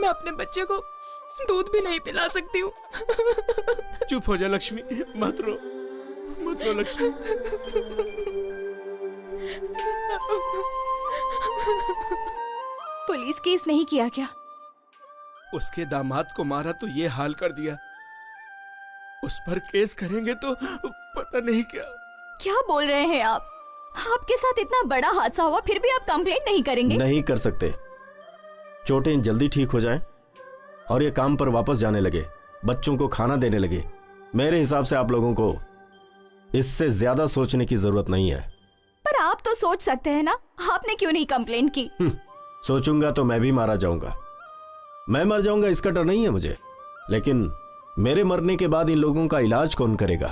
मैं अपने बच्चे को दूध भी नहीं पिला सकती हूँ। चुप हो जा लक्ष्मी, मत रो लक्ष्मी। पुलिस केस नहीं किया क्या? उसके दामाद को मारा तो ये हाल कर दिया, उस पर केस करेंगे तो पता नहीं क्या। क्या बोल रहे हैं आप? आपके साथ इतना बड़ा हादसा हुआ फिर भी आप कंप्लेंट नहीं करेंगे? नहीं कर सकते। चोटें जल्दी ठीक हो जाएं और ये काम पर वापस जाने लगे, बच्चों को खाना देने लगे। मेरे हिसाब से आप लोगों को इससे ज्यादा सोचने की जरूरत नहीं है। पर आप तो सोच सकते हैं ना, आपने क्यों नहीं कंप्लेंट की? सोचूंगा तो मैं भी मारा जाऊंगा। मैं मर जाऊंगा इसका डर नहीं है मुझे, लेकिन मेरे मरने के बाद इन लोगों का इलाज कौन करेगा?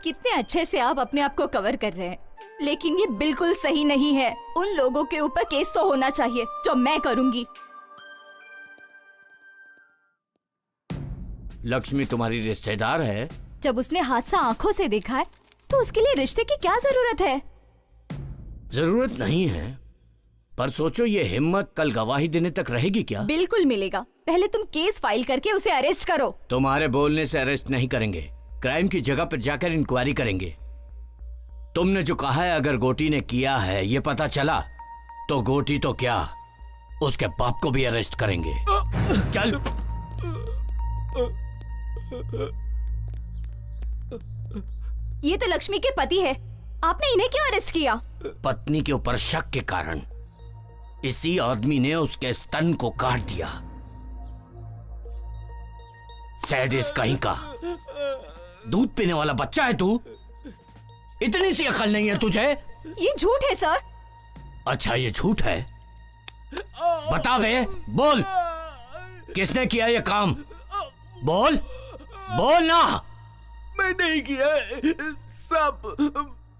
कितने अच्छे से आप अपने आप को कवर कर रहे हैं, लेकिन ये बिल्कुल सही नहीं है। उन लोगों के ऊपर केस तो होना चाहिए जो मैं करूंगी। लक्ष्मी तुम्हारी रिश्तेदार है। जब उसने हादसा आंखों से देखा है तो उसके लिए रिश्ते की क्या जरूरत है? जरूरत नहीं है, पर सोचो ये हिम्मत कल गवाही देने तक रहेगी क्या? बिल्कुल मिलेगा। पहले तुम केस फाइल करके उसे अरेस्ट करो। तुम्हारे बोलने से अरेस्ट नहीं करेंगे, क्राइम की जगह पर जाकर इंक्वायरी करेंगे। तुमने जो कहा है अगर गोटी ने किया है ये पता चला तो गोटी तो क्या, उसके बाप को भी अरेस्ट करेंगे। चल। ये तो लक्ष्मी के पति है, आपने इन्हें क्यों अरेस्ट किया? पत्नी के ऊपर शक के कारण इसी आदमी ने उसके स्तन को काट दिया। सैडिस्ट कहीं का। दूध पीने वाला बच्चा है तू, इतनी सी अकल नहीं है तुझे? ये झूठ है सर। अच्छा ये झूठ है, बता बे, बोल किसने किया ये काम? बोल ना। मैं नहीं किया सब,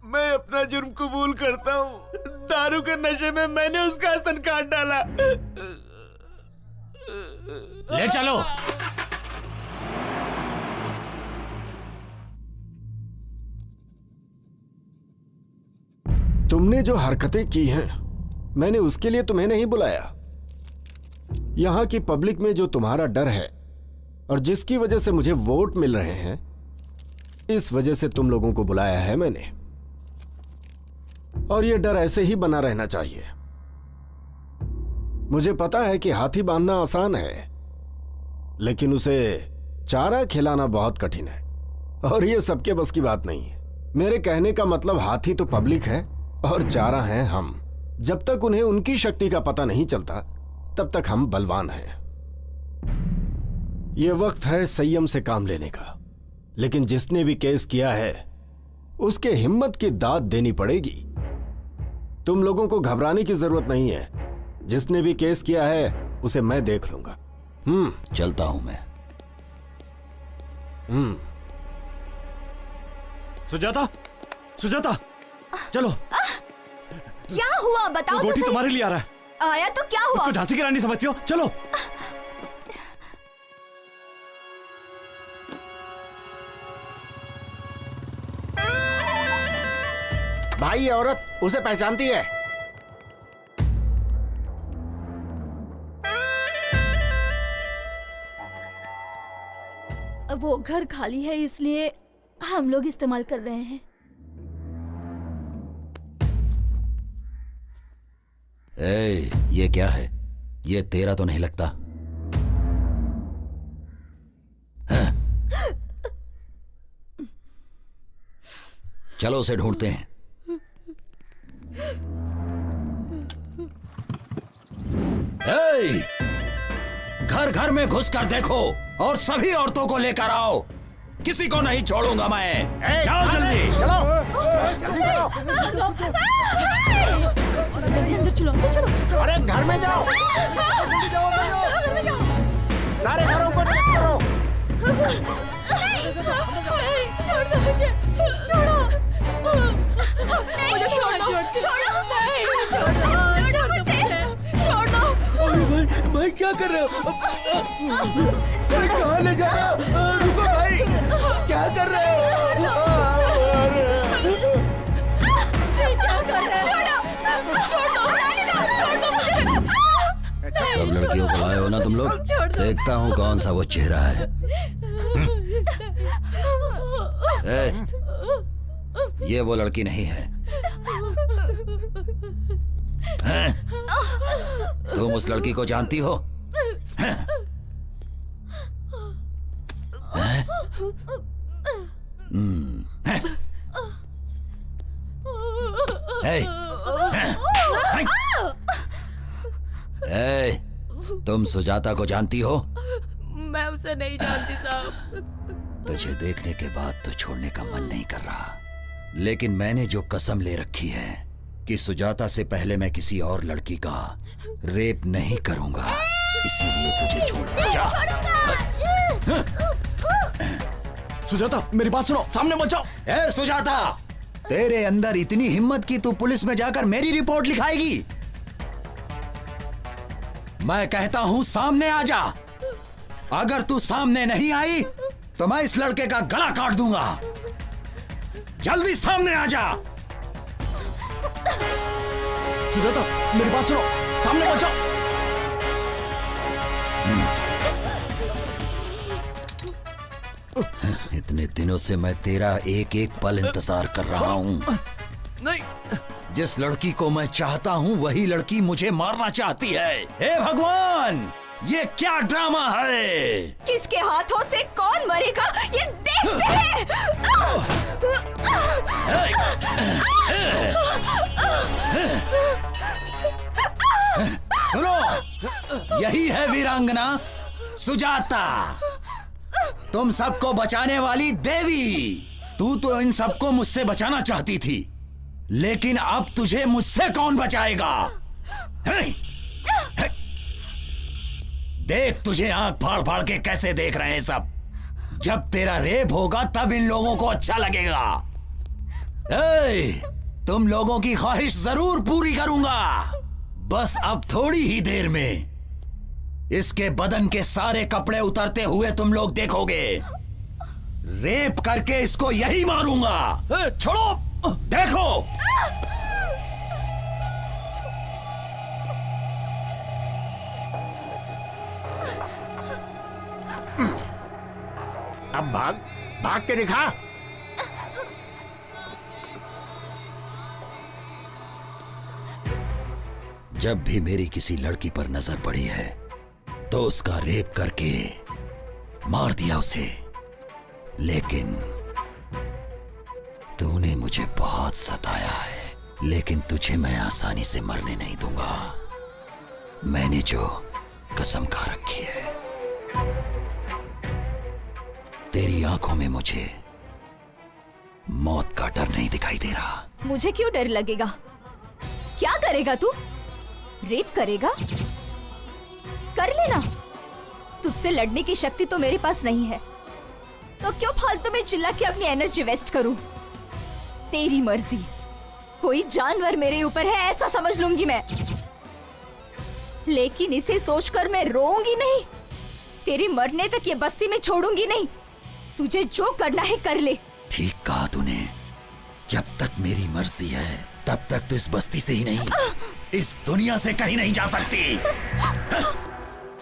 मैं अपना जुर्म कबूल करता हूँ। दारू के नशे में मैंने उसका स्तन काट डाला। ले चलो। तुमने जो हरकतें की हैं, मैंने उसके लिए तुम्हें नहीं बुलाया। यहां की पब्लिक में जो तुम्हारा डर है और जिसकी वजह से मुझे वोट मिल रहे हैं, इस वजह से तुम लोगों को बुलाया है मैंने। और ये डर ऐसे ही बना रहना चाहिए। मुझे पता है कि हाथी बांधना आसान है, लेकिन उसे चारा खिलाना बहुत कठिन है, और ये सबके बस की बात नहीं है। मेरे कहने का मतलब हाथी तो पब्लिक है और चारा हैं हम। जब तक उन्हें उनकी शक्ति का पता नहीं चलता तब तक हम बलवान हैं। यह वक्त है संयम से काम लेने का, लेकिन जिसने भी केस किया है उसके हिम्मत की दाद देनी पड़ेगी। तुम लोगों को घबराने की जरूरत नहीं है। जिसने भी केस किया है उसे मैं देख लूंगा। चलता हूं मैं। सुजाता, सुजाता, चलो। क्या हुआ बताओ? गोटी तुम्हारे लिए आ रहा है। आया तो क्या हुआ? तो झांसी की रानी समझती हो? चलो। भाई ये औरत उसे पहचानती है। वो घर खाली है इसलिए हम लोग इस्तेमाल कर रहे हैं। ये क्या है? ये तेरा तो नहीं लगता। चलो उसे ढूंढते हैं। घर घर में घुस कर देखो और सभी औरतों को लेकर आओ। किसी को नहीं छोड़ूंगा मैं। जाओ जल्दी। चलो। जल्दी अंदर चलो, अंदर चलो। अरे घर में जाओ। सारे घरों को चेक करो। छोड़ दो मुझे, छोड़ो मुझे, छोड़ो मुझे, छोड़ो। अरे भाई क्या कर रहे हो? कहाँ ले जा रहे हो? रुको भाई, क्या कर रहे हो? क्या कर रहे हो? छोड़ो, छोड़ो, छोड़ो। लड़कियों को लाए हो ना तुम लोग? देखता हूँ कौन सा वो चेहरा है। ए, ये वो लड़की नहीं है। हैं? तुम उस लड़की को जानती हो? हैं? हैं? हैं? ए, हैं? ए, तुम सुजाता को जानती हो? मैं उसे नहीं जानती साहब। तुझे देखने के बाद तो छोड़ने का मन नहीं कर रहा, लेकिन मैंने जो कसम ले रखी है कि सुजाता से पहले मैं किसी और लड़की का रेप नहीं करूंगा, इसीलिए तुझे छोड़ जा। सुजाता मेरी बात सुनो, सामने मत जाओ। ए सुजाता, तेरे अंदर इतनी हिम्मत कि तू पुलिस में जाकर मेरी रिपोर्ट लिखाएगी? मैं कहता हूं सामने आ जा। अगर तू सामने नहीं आई तो मैं इस लड़के का गला काट दूंगा। जल्दी सामने आ जा। सुजाता मेरी बात सुनो, सामने मत जाओ। इतने दिनों से मैं तेरा एक एक पल इंतजार कर रहा हूं। नहीं, जिस लड़की को मैं चाहता हूं वही लड़की मुझे मारना चाहती है। हे भगवान, ये क्या ड्रामा है? किसके हाथों से कौन मरेगा ये देखते हैं। सुनो, यही है वीरांगना सुजाता, तुम सबको बचाने वाली देवी। तू तो इन सबको मुझसे बचाना चाहती थी, लेकिन अब तुझे मुझसे कौन बचाएगा? देख, तुझे आंख फाड़ फाड़ के कैसे देख रहे हैं सब। जब तेरा रेप होगा तब इन लोगों को अच्छा लगेगा। तुम लोगों की ख्वाहिश जरूर पूरी करूंगा। बस अब थोड़ी ही देर में इसके बदन के सारे कपड़े उतरते हुए तुम लोग देखोगे। रेप करके इसको यही मारूंगा। छोड़ो। देखो। अब भाग भाग के दिखा। जब भी मेरी किसी लड़की पर नजर पड़ी है तो उसका रेप करके मार दिया उसे, लेकिन तूने मुझे बहुत सताया है। लेकिन तुझे मैं आसानी से मरने नहीं दूंगा। मैंने जो कसम खा रखी है। तेरी आंखों में मुझे मौत का डर नहीं दिखाई दे रहा। मुझे क्यों डर लगेगा? क्या करेगा तू? रेप करेगा? कर लेना। तुझसे लड़ने की शक्ति तो मेरे पास नहीं है, तो क्यों फालतू में चिल्ला के अपनी एनर्जी वेस्ट करूं? तेरी मर्जी। कोई जानवर मेरे ऊपर है ऐसा समझ लूंगी मैं, लेकिन इसे सोचकर मैं रोऊंगी नहीं। तेरी मरने तक ये बस्ती में छोड़ूंगी नहीं। तुझे जो करना है कर ले। ठीक कहा तूने। जब तक मेरी मर्जी है तब तक तो इस बस्ती से ही नहीं, इस दुनिया से कहीं नहीं जा सकती।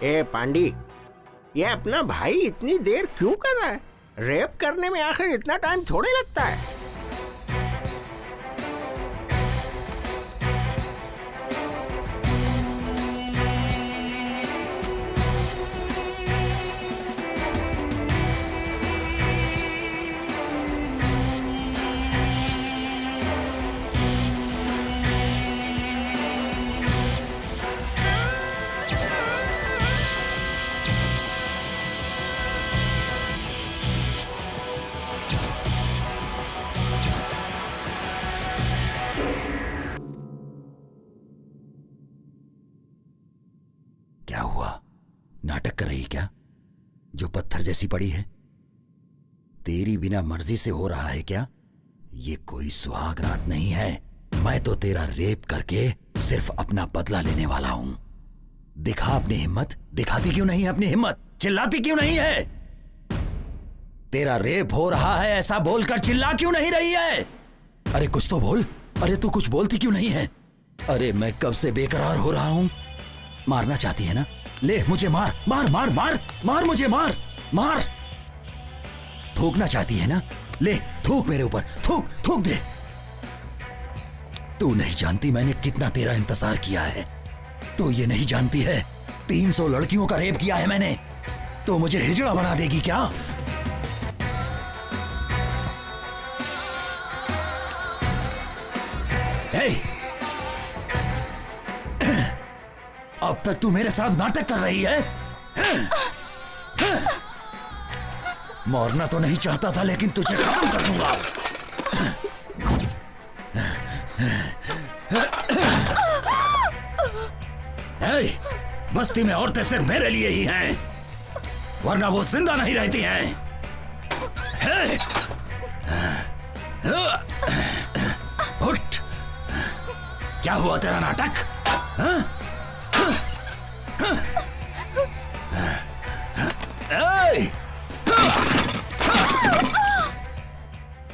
ए पांडी, ये अपना भाई इतनी देर क्यों कर रहा है? रेप करने में आखिर इतना टाइम थोड़े लगता है। क्या हुआ? नाटक कर रही क्या? जो पत्थर जैसी पड़ी है? तेरी बिना मर्जी से हो रहा है क्या? ये कोई सुहाग रात नहीं है। मैं तो तेरा रेप करके सिर्फ अपना बदला लेने वाला हूं। दिखा अपनी हिम्मत। दिखाती क्यों नहीं है अपनी हिम्मत? चिल्लाती क्यों नहीं है? तेरा रेप हो रहा है ऐसा बोलकर चिल्ला क्यों नहीं रही है? अरे कुछ तो बोल। अरे तू कुछ बोलती क्यों नहीं है? अरे मैं कब से बेकरार हो रहा हूं। मारना चाहती है ना? ले मुझे मार मार मार मार मार मुझे मार मार। थूकना चाहती है ना, ले थूक मेरे ऊपर, थूक थूक दे। तू नहीं जानती मैंने कितना तेरा इंतजार किया है। तू ये नहीं जानती है 300 लड़कियों का रेप किया है मैंने। तो मुझे हिजड़ा बना देगी क्या? हे! अब तक तू मेरे साथ नाटक कर रही है। मरना तो नहीं चाहता था लेकिन तुझे खत्म कर दूंगा। हे! बस्ती में औरतें सिर्फ मेरे लिए ही हैं, वरना वो जिंदा नहीं रहती हैं। हे! उठ! क्या हुआ तेरा नाटक? हाँ?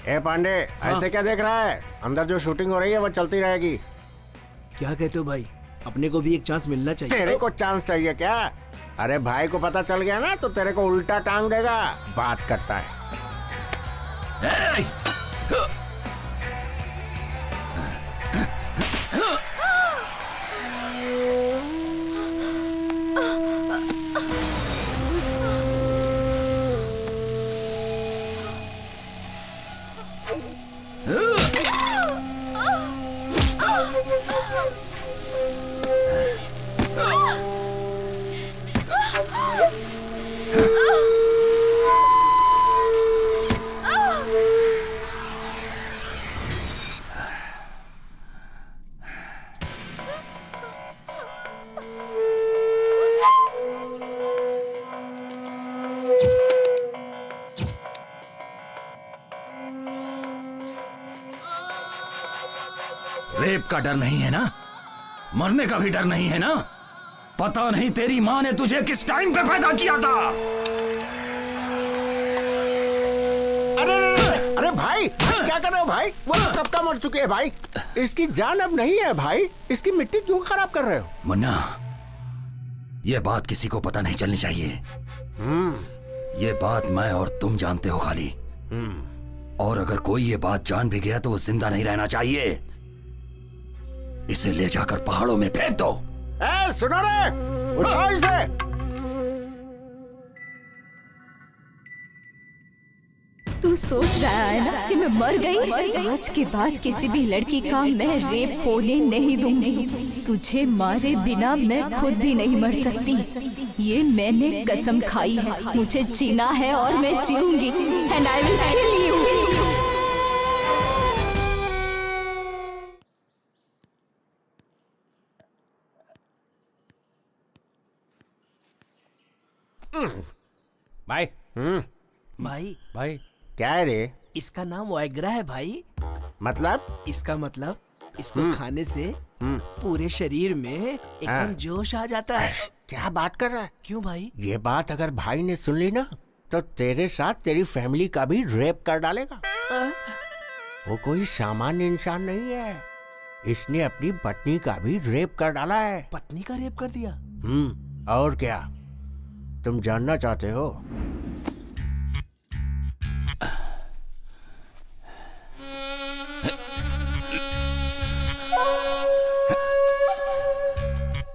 ए पांडे, ऐसे क्या देख रहा है? अंदर जो शूटिंग हो रही है वो चलती रहेगी। क्या कहते हो भाई, अपने को भी एक चांस मिलना चाहिए। तेरे को चांस चाहिए क्या? अरे भाई को पता चल गया ना तो तेरे को उल्टा टांग देगा। बात करता है। रेप का डर नहीं है ना, मरने का भी डर नहीं है ना। पता नहीं तेरी माँ ने तुझे किस टाइम पे पैदा किया था। अरे भाई क्या कर रहे हो भाई? वो सबका मर चुके हैं भाई। इसकी जान अब नहीं है भाई। इसकी मिट्टी क्यों खराब कर रहे हो? मुन्ना, ये बात किसी को पता नहीं चलनी चाहिए। ये बात मैं और तुम जानते हो खाली। और अगर कोई ये बात जान भी गया तो वो जिंदा नहीं रहना चाहिए। इसे ले जाकर पहाड़ों में फेंक दो। ए, सुनो रे, उठाओ इसे। तू सोच रहा है ना कि मैं मर गई? आज के बाद किसी भी लड़की का मैं रेप होने नहीं दूंगी। तुझे मारे बिना मैं खुद भी नहीं मर सकती। ये मैंने कसम खाई है। मुझे जीना है और मैं जीऊंगी। And I will kill you. भाई भाई भाई क्या है रे? इसका नाम वाइग्रा है भाई। मतलब? इसका मतलब इसको खाने से पूरे शरीर में एकदम जोश आ जाता है। क्या बात कर रहा है? क्यों भाई? ये बात अगर भाई ने सुन ली ना तो तेरे साथ तेरी फैमिली का भी रेप कर डालेगा। वो कोई सामान्य इंसान नहीं है। इसने अपनी पत्नी का भी रेप कर डाला है। पत्नी का रेप कर दिया? और क्या? तुम जानना चाहते हो?